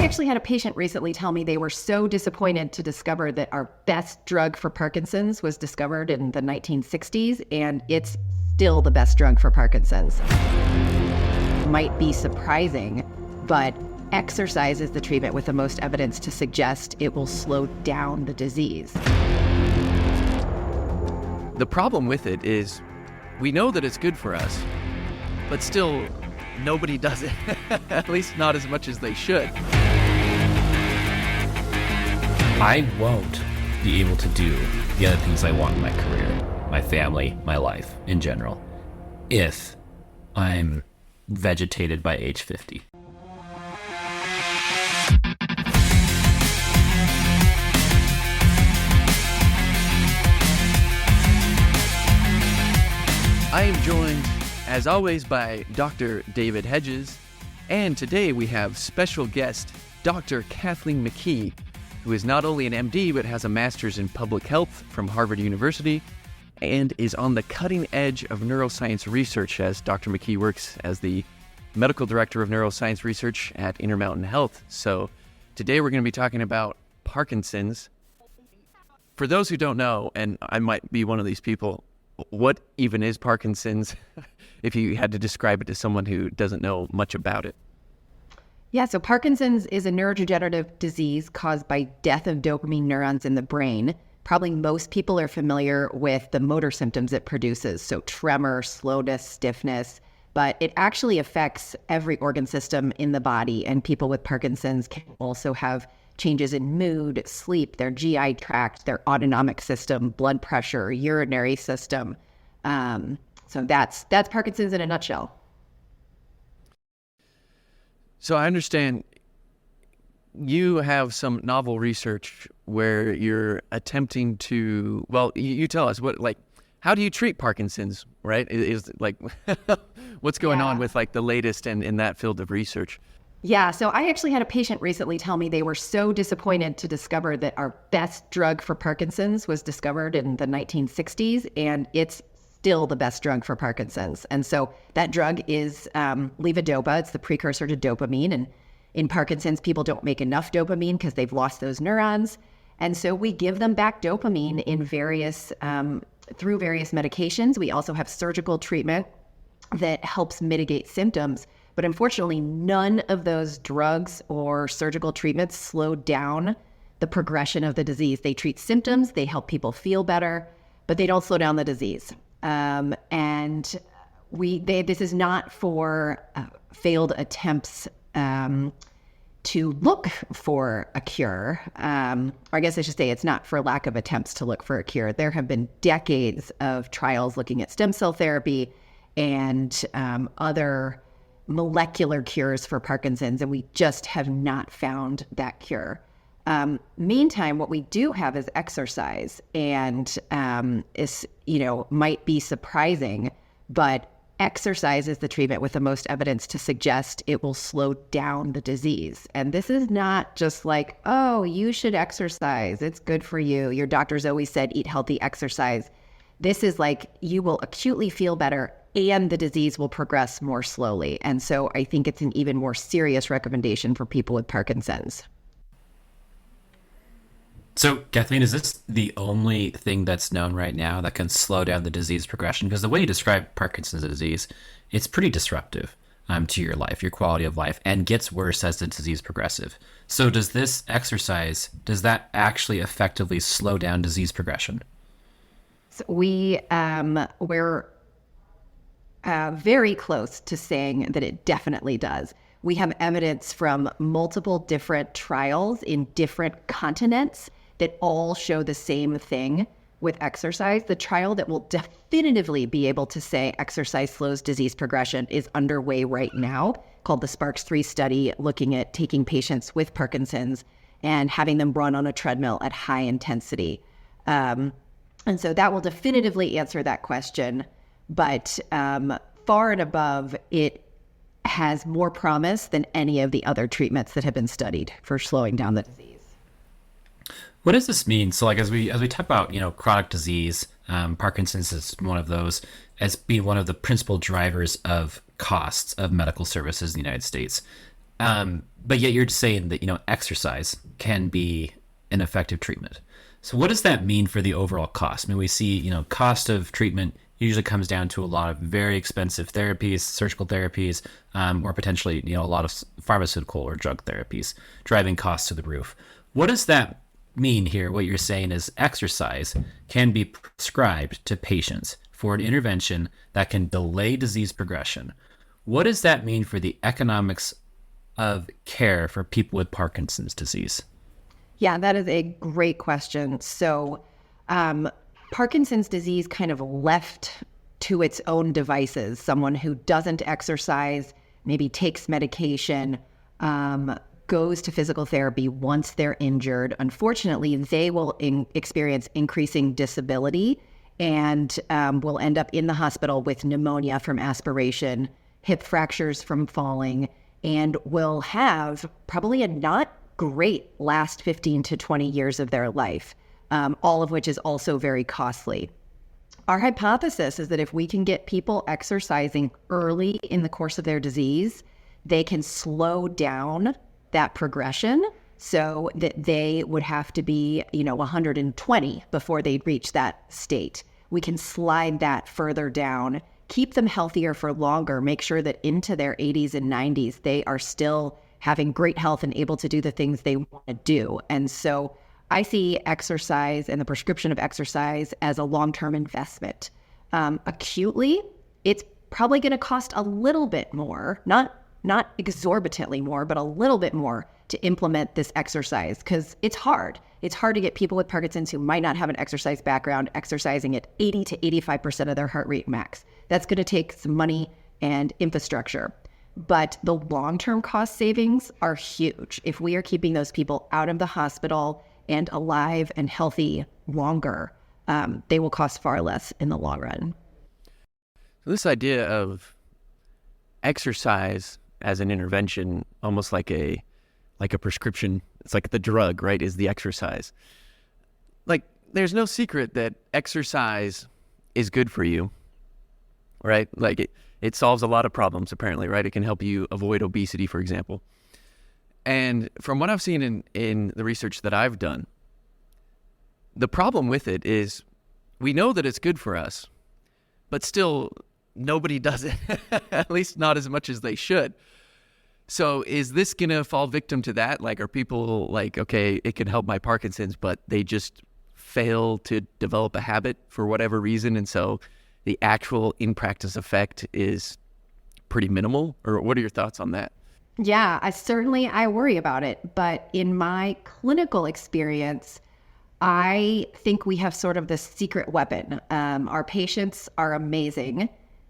I actually had a patient recently tell me they were so disappointed to discover that our best drug for Parkinson's was discovered in the 1960s, and it's still the best drug for Parkinson's. Might be surprising, but exercise is the treatment with the most evidence to suggest it will slow down the disease. The problem with it is we know that it's good for us, but still nobody does it, at least not as much as they should. I won't be able to do the other things I want in my career, my family, my life in general, if I'm vegetated by age 50. I am joined, as always, by Dr. David Hedges, and today we have special guest Dr. Kathleen McKee, who is not only an MD but has a master's in public health from Harvard University and is on the cutting edge of neuroscience research, as Dr. McKee works as the medical director of neuroscience research at Intermountain Health. So today we're going to be talking about Parkinson's. For those who don't know, and I might be one of these people, what even is Parkinson's, if you had to describe it to someone who doesn't know much about it? Yeah, so Parkinson's is a neurodegenerative disease caused by death of dopamine neurons in the brain. Probably most people are familiar with the motor symptoms it produces, so tremor, slowness, stiffness, but it actually affects every organ system in the body, and people with Parkinson's can also have changes in mood, sleep, their GI tract, their autonomic system, blood pressure, urinary system. So that's Parkinson's in a nutshell. So I understand you have some novel research where you're attempting to, well, you tell us how do you treat Parkinson's, right? Is like, what's going on with like the latest in that field of research? Yeah, so I actually had a patient recently tell me they were so disappointed to discover that our best drug for Parkinson's was discovered in the 1960s, and it's still the best drug for Parkinson's. And so that drug is levodopa. It's the precursor to dopamine. And in Parkinson's, people don't make enough dopamine because they've lost those neurons. And so we give them back dopamine in through various medications. We also have surgical treatment that helps mitigate symptoms. But unfortunately, none of those drugs or surgical treatments slow down the progression of the disease. They treat symptoms, they help people feel better, but they don't slow down the disease. This is not for failed attempts to look for a cure. Or I guess I should say it's not for lack of attempts to look for a cure. There have been decades of trials looking at stem cell therapy and other molecular cures for Parkinson's, and we just have not found that cure. Meantime, what we do have is exercise, and might be surprising, but exercise is the treatment with the most evidence to suggest it will slow down the disease. And this is not just like, oh, you should exercise, it's good for you. Your doctor's always said, eat healthy, exercise. This is like, you will acutely feel better and the disease will progress more slowly. And so I think it's an even more serious recommendation for people with Parkinson's. So, Kathleen, is this the only thing that's known right now that can slow down the disease progression? Because the way you describe Parkinson's disease, it's pretty disruptive to your life, your quality of life, and gets worse as the disease progresses. So does this exercise, does that actually effectively slow down disease progression? So we're very close to saying that it definitely does. We have evidence from multiple different trials in different continents that all show the same thing with exercise. The trial that will definitively be able to say exercise slows disease progression is underway right now, called the SPARKS-3 study, looking at taking patients with Parkinson's and having them run on a treadmill at high intensity. And so that will definitively answer that question. But far and above, it has more promise than any of the other treatments that have been studied for slowing down the disease. What does this mean? So, like, as we talk about, chronic disease, Parkinson's is one of those, as being one of the principal drivers of costs of medical services in the United States. But yet you're saying that, exercise can be an effective treatment. So what does that mean for the overall cost? I mean, we see, cost of treatment usually comes down to a lot of very expensive therapies, surgical therapies, or potentially, a lot of pharmaceutical or drug therapies, driving costs to the roof. What does that mean here? What you're saying is exercise can be prescribed to patients for an intervention that can delay disease progression. What does that mean for the economics of care for people with Parkinson's disease? Yeah, that is a great question. So Parkinson's disease kind of left to its own devices. Someone who doesn't exercise, maybe takes medication, goes to physical therapy once they're injured. Unfortunately, they will experience increasing disability and will end up in the hospital with pneumonia from aspiration, hip fractures from falling, and will have probably a not great last 15 to 20 years of their life, all of which is also very costly. Our hypothesis is that if we can get people exercising early in the course of their disease, they can slow down that progression so that they would have to be, 120 before they'd reach that state. We can slide that further down, keep them healthier for longer, make sure that into their 80s and 90s, they are still having great health and able to do the things they want to do. And so I see exercise and the prescription of exercise as a long-term investment. Acutely, it's probably going to cost a little bit more, not exorbitantly more, but a little bit more to implement this exercise because it's hard. It's hard to get people with Parkinson's who might not have an exercise background exercising at 80 to 85% of their heart rate max. That's going to take some money and infrastructure. But the long-term cost savings are huge. If we are keeping those people out of the hospital and alive and healthy longer, they will cost far less in the long run. So this idea of exercise as an intervention, almost like a prescription, it's like the drug, right, is the exercise. Like, there's no secret that exercise is good for you, right? Like, it solves a lot of problems, apparently, right? It can help you avoid obesity, for example. And from what I've seen in the research that I've done, the problem with it is we know that it's good for us, but still nobody does it, at least not as much as they should. So is this going to fall victim to that? Like, are people like, okay, it can help my Parkinson's, but they just fail to develop a habit for whatever reason, and so the actual in-practice effect is pretty minimal? Or what are your thoughts on that? Yeah, I worry about it. But in my clinical experience, I think we have sort of this secret weapon. Our patients are amazing.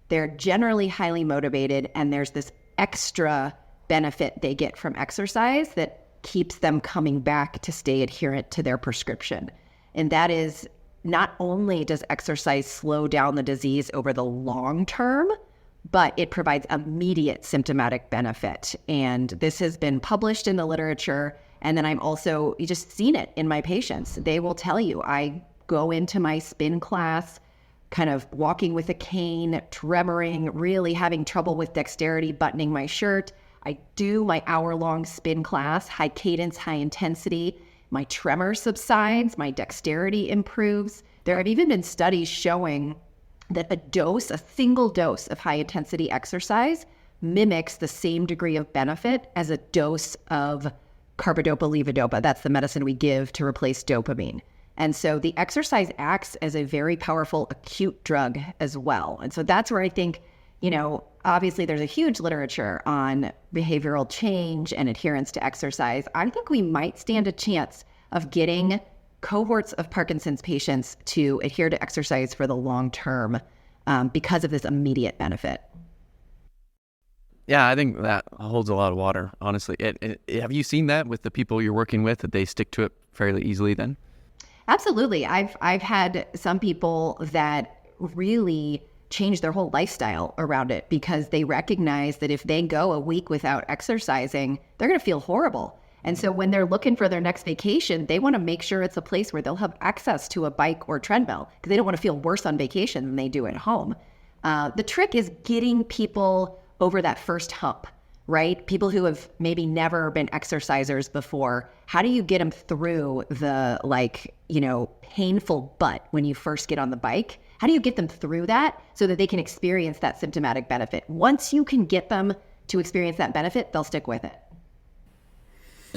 They're generally highly motivated, and there's this extra benefit they get from exercise that keeps them coming back to stay adherent to their prescription. And that is, not only does exercise slow down the disease over the long term, but it provides immediate symptomatic benefit. And this has been published in the literature. And then you just seen it in my patients. They will tell you, I go into my spin class, kind of walking with a cane, tremoring, really having trouble with dexterity, buttoning my shirt. I do my hour-long spin class, high cadence, high intensity. My tremor subsides, my dexterity improves. There have even been studies showing that a single dose of high-intensity exercise mimics the same degree of benefit as a dose of carbidopa-levodopa. That's the medicine we give to replace dopamine. And so the exercise acts as a very powerful acute drug as well. And so that's where I think, obviously there's a huge literature on behavioral change and adherence to exercise. I think we might stand a chance of getting cohorts of Parkinson's patients to adhere to exercise for the long term because of this immediate benefit. Yeah, I think that holds a lot of water, honestly. Have you seen that with the people you're working with, that they stick to it fairly easily then? Absolutely. I've had some people that really change their whole lifestyle around it because they recognize that if they go a week without exercising, they're going to feel horrible. And so when they're looking for their next vacation, they want to make sure it's a place where they'll have access to a bike or treadmill because they don't want to feel worse on vacation than they do at home. The trick is getting people over that first hump, right? People who have maybe never been exercisers before, how do you get them through the painful butt when you first get on the bike? How do you get them through that so that they can experience that symptomatic benefit? Once you can get them to experience that benefit, they'll stick with it.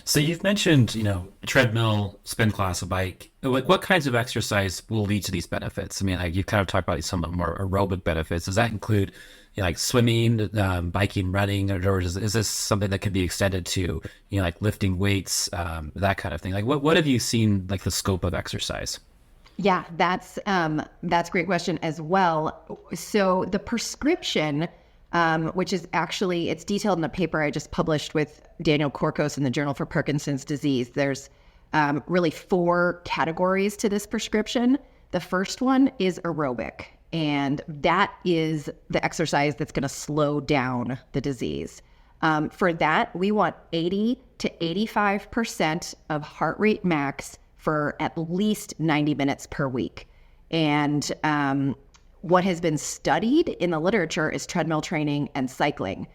So you've mentioned, treadmill, spin class, a bike. What kinds of exercise will lead to these benefits? I mean, you've kind of talked about some of the more aerobic benefits. Does that include like swimming, biking, running, or is this something that can be extended to, like lifting weights, that kind of thing? Like what have you seen, like the scope of exercise? Yeah, that's a great question as well. So the prescription, which is actually, it's detailed in a paper I just published with Daniel Korkos in the Journal for Parkinson's Disease. There's really 4 categories to this prescription. The first one is aerobic, and that is the exercise that's going to slow down the disease. For that, we want 80 to 85% of heart rate max for at least 90 minutes per week. And what has been studied in the literature is treadmill training and cycling.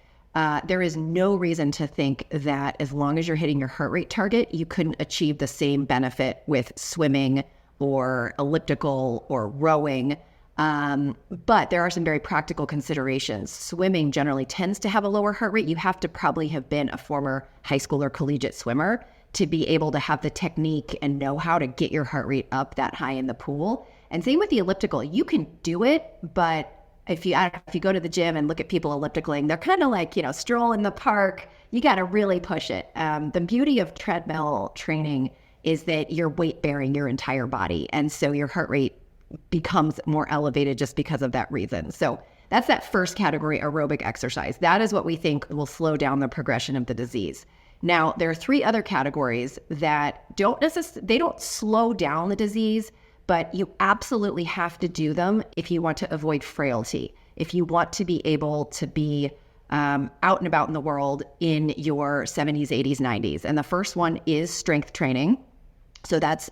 There is no reason to think that as long as you're hitting your heart rate target, you couldn't achieve the same benefit with swimming or elliptical or rowing. But there are some very practical considerations. Swimming generally tends to have a lower heart rate. You have to probably have been a former high school or collegiate swimmer to be able to have the technique and know how to get your heart rate up that high in the pool. And same with the elliptical. You can do it, but if you go to the gym and look at people ellipticaling, they're kind of like, stroll in the park. You got to really push it. The beauty of treadmill training is that you're weight bearing your entire body. And so your heart rate becomes more elevated just because of that reason. So that's that first category, aerobic exercise. That is what we think will slow down the progression of the disease. Now, there are 3 other categories that don't slow down the disease, but you absolutely have to do them if you want to avoid frailty, if you want to be able to be out and about in the world in your 70s, 80s, 90s. And the first one is strength training. So that's,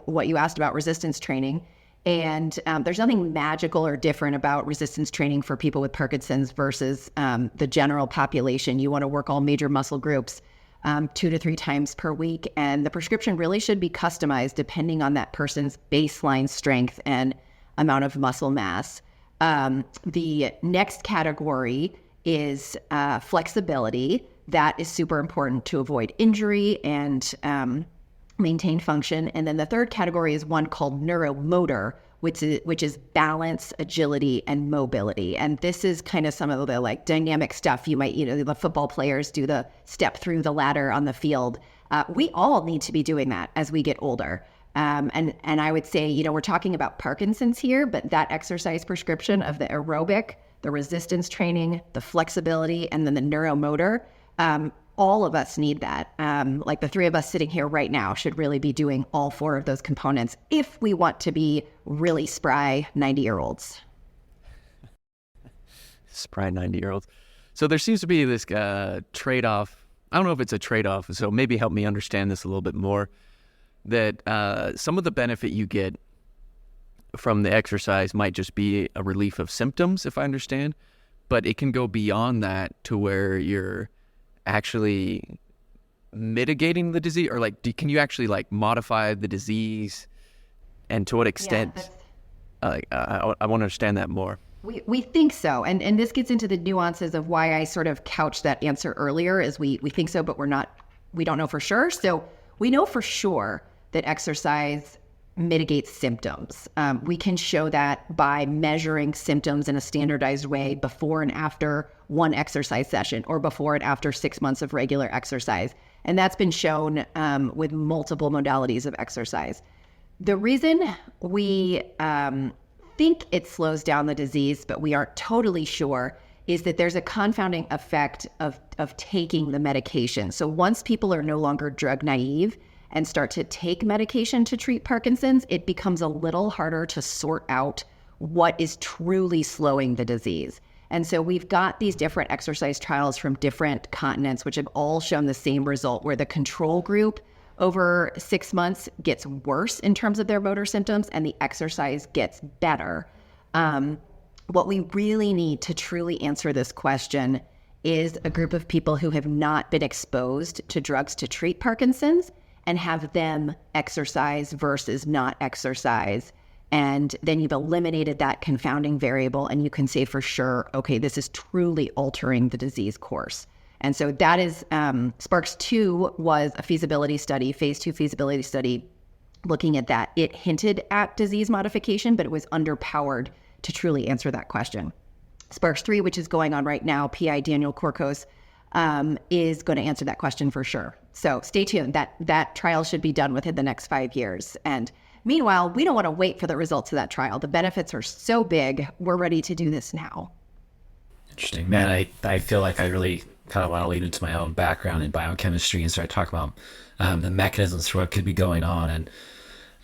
what you asked about, resistance training. And there's nothing magical or different about resistance training for people with Parkinson's versus the general population. You want to work all major muscle groups 2 to 3 times per week. And the prescription really should be customized depending on that person's baseline strength and amount of muscle mass. The next category is flexibility. That is super important to avoid injury and maintain function. And then the third category is one called neuromotor, which is balance, agility, and mobility. And this is kind of some of the like dynamic stuff you might, the football players do the step through the ladder on the field. We all need to be doing that as we get older. And I would say, we're talking about Parkinson's here, but that exercise prescription of the aerobic, the resistance training, the flexibility, and then the neuromotor, all of us need that. Like the 3 of us sitting here right now should really be doing all 4 of those components if we want to be really spry 90-year-olds. Spry 90-year-olds. So there seems to be this trade-off. I don't know if it's a trade-off, so maybe help me understand this a little bit more, that some of the benefit you get from the exercise might just be a relief of symptoms, if I understand, but it can go beyond that to where you're actually mitigating the disease, or like can you actually like modify the disease, and to what extent? I want to understand that more. We think so, and this gets into the nuances of why I sort of couched that answer earlier, is we think so, but we don't know for sure. So we know for sure that exercise mitigates symptoms. We can show that by measuring symptoms in a standardized way before and after one exercise session, or before and after 6 months of regular exercise. And that's been shown with multiple modalities of exercise. The reason we think it slows down the disease, but we aren't totally sure, is that there's a confounding effect of taking the medication. So once people are no longer drug naive and start to take medication to treat Parkinson's, it becomes a little harder to sort out what is truly slowing the disease. And so we've got these different exercise trials from different continents, which have all shown the same result, where the control group over 6 months gets worse in terms of their motor symptoms and the exercise gets better. What we really need to truly answer this question is a group of people who have not been exposed to drugs to treat Parkinson's and have them exercise versus not exercise. And then you've eliminated that confounding variable and you can say for sure, okay, this is truly altering the disease course. And so that is, Sparks 2 was a feasibility study, phase 2 feasibility study, looking at that. It hinted at disease modification, but it was underpowered to truly answer that question. Sparks 3, which is going on right now, PI Daniel Korkos, is going to answer that question for sure. So stay tuned. That trial should be done within the next 5 years. And meanwhile, we don't want to wait for the results of that trial. The benefits are so big. We're ready to do this now. Interesting. Man, I feel like I really kind of want to lead into my own background in biochemistry and start talking about the mechanisms for what could be going on. And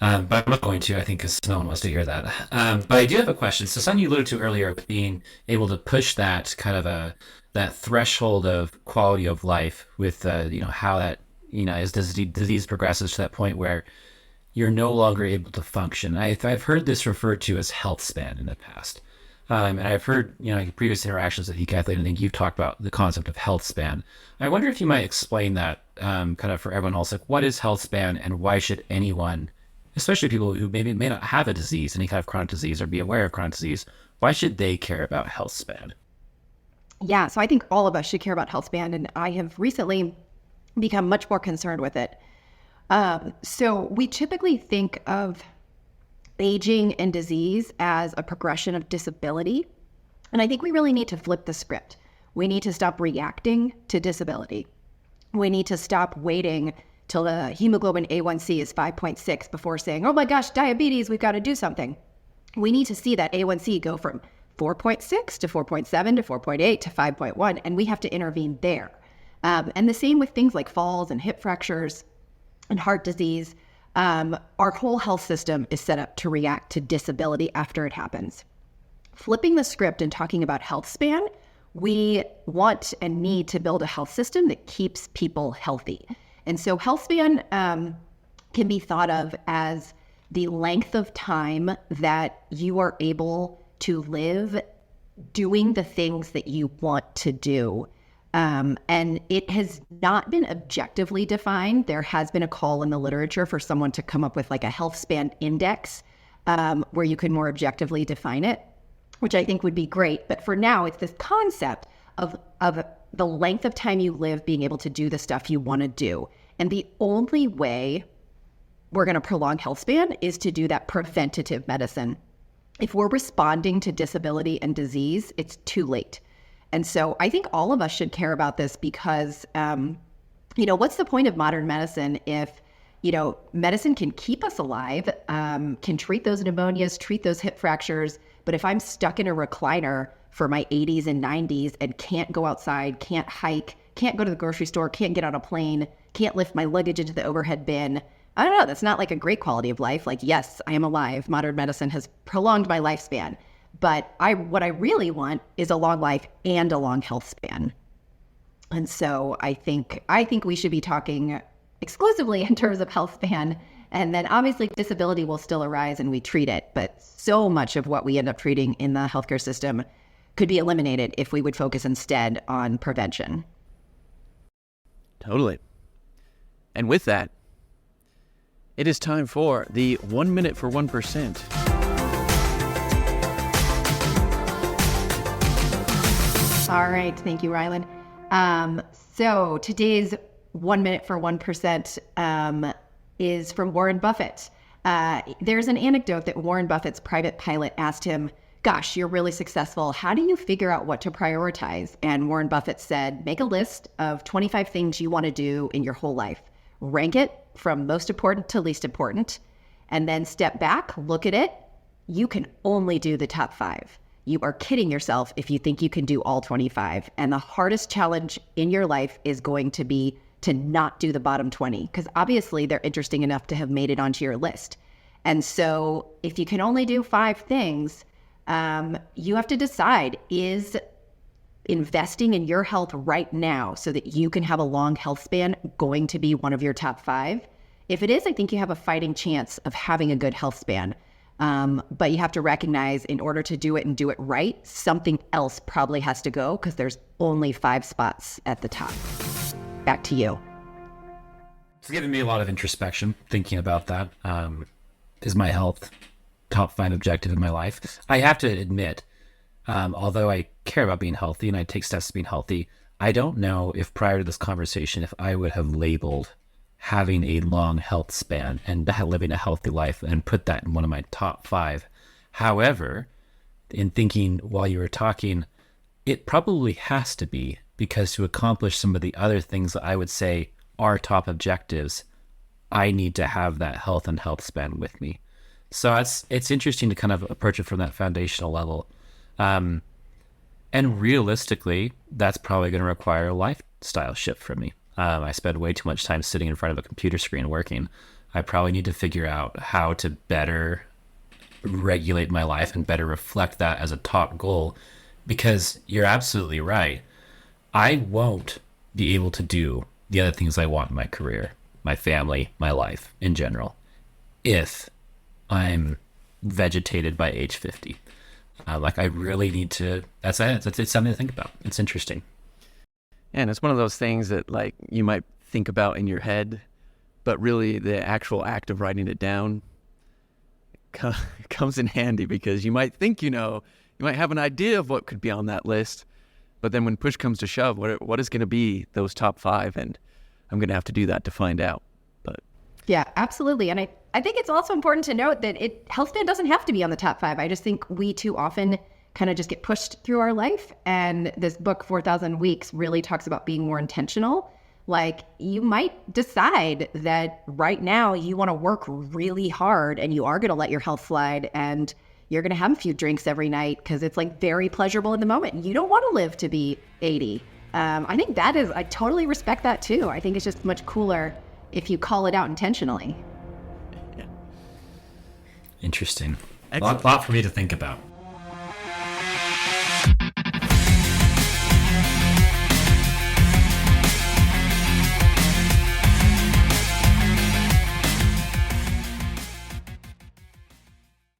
but I'm not going to, I think, because no one wants to hear that. But I do have a question. So something you alluded to earlier, being able to push that kind of that threshold of quality of life with, how that, as disease progresses to that point where you're no longer able to function. I've heard this referred to as health span in the past. And I've heard, previous interactions with you, Kathleen, I think you've talked about the concept of health span. I wonder if you might explain that kind of for everyone else, like what is health span and why should anyone, especially people who maybe may not have a disease, any kind of chronic disease or be aware of chronic disease, why should they care about health span? Yeah, so I think all of us should care about health span, and I have recently become much more concerned with it. So we typically think of aging and disease as a progression of disability, and I think we really need to flip the script. We need to stop reacting to disability. We need to stop waiting till the hemoglobin A1C is 5.6 before saying, oh my gosh, diabetes, we've got to do something. We need to see that A1C go from 4.6 to 4.7 to 4.8 to 5.1, and we have to intervene there. And the same with things like falls and hip fractures and heart disease. Our whole health system is set up to react to disability after it happens. Flipping the script and talking about health span, we want and need to build a health system that keeps people healthy. And so health span can be thought of as the length of time that you are able to live doing the things that you want to do. And it has not been objectively defined. There has been a call in the literature for someone to come up with like a health span index where you could more objectively define it, which I think would be great. But for now, it's this concept of the length of time you live being able to do the stuff you want to do. And the only way we're going to prolong health span is to do that preventative medicine. If we're responding to disability and disease, it's too late. And so I think all of us should care about this because, what's the point of modern medicine if, medicine can keep us alive, can treat those pneumonias, treat those hip fractures. But if I'm stuck in a recliner for my 80s and 90s and can't go outside, can't hike, can't go to the grocery store, can't get on a plane, can't lift my luggage into the overhead bin, I don't know, that's not like a great quality of life. Like, yes, I am alive. Modern medicine has prolonged my lifespan. But what I really want is a long life and a long health span. And so I think we should be talking exclusively in terms of health span. And then obviously disability will still arise and we treat it. But so much of what we end up treating in the healthcare system could be eliminated if we would focus instead on prevention. Totally. And with that, it is time for the 1 minute for 1%. All right. Thank you, Rylan. So today's 1 minute for 1% is from Warren Buffett. There's an anecdote that Warren Buffett's private pilot asked him, gosh, you're really successful. How do you figure out what to prioritize? And Warren Buffett said, make a list of 25 things you want to do in your whole life. Rank it from most important to least important, and then step back, look at it. You can only do the top 5. You are kidding yourself if you think you can do all 25. And the hardest challenge in your life is going to be to not do the bottom 20, because obviously they're interesting enough to have made it onto your list. And so if you can only do 5 things, you have to decide, is investing in your health right now so that you can have a long health span going to be one of your top 5? If it is, I think you have a fighting chance of having a good health span. But you have to recognize in order to do it and do it right, something else probably has to go because there's only 5 spots at the top. Back to you. It's giving me a lot of introspection thinking about that. Is my health top 5 objective in my life? I have to admit, although I care about being healthy and I take steps to being healthy, I don't know if prior to this conversation, if I would have labeled having a long health span and living a healthy life and put that in one of my top 5. However, in thinking while you were talking, it probably has to be, because to accomplish some of the other things that I would say are top objectives, I need to have that health and health span with me. So it's interesting to kind of approach it from that foundational level. And realistically, that's probably going to require a lifestyle shift from me. I spend way too much time sitting in front of a computer screen working. I probably need to figure out how to better regulate my life and better reflect that as a top goal, because you're absolutely right. I won't be able to do the other things I want in my career, my family, my life in general, if I'm vegetated by age 50. I really need to, it's something to think about. It's interesting. And it's one of those things that like you might think about in your head, but really the actual act of writing it down comes in handy, because you might think, you might have an idea of what could be on that list, but then when push comes to shove, what is going to be those top 5? And I'm going to have to do that to find out. But yeah, absolutely. And I think it's also important to note that health span doesn't have to be on the top 5. I just think we too often kind of just get pushed through our life. And this book, 4,000 Weeks, really talks about being more intentional. Like, you might decide that right now you want to work really hard and you are going to let your health slide, and you're going to have a few drinks every night because it's like very pleasurable in the moment. You don't want to live to be 80. I think I totally respect that too. I think it's just much cooler if you call it out intentionally. Interesting. Excellent. Lot for me to think about.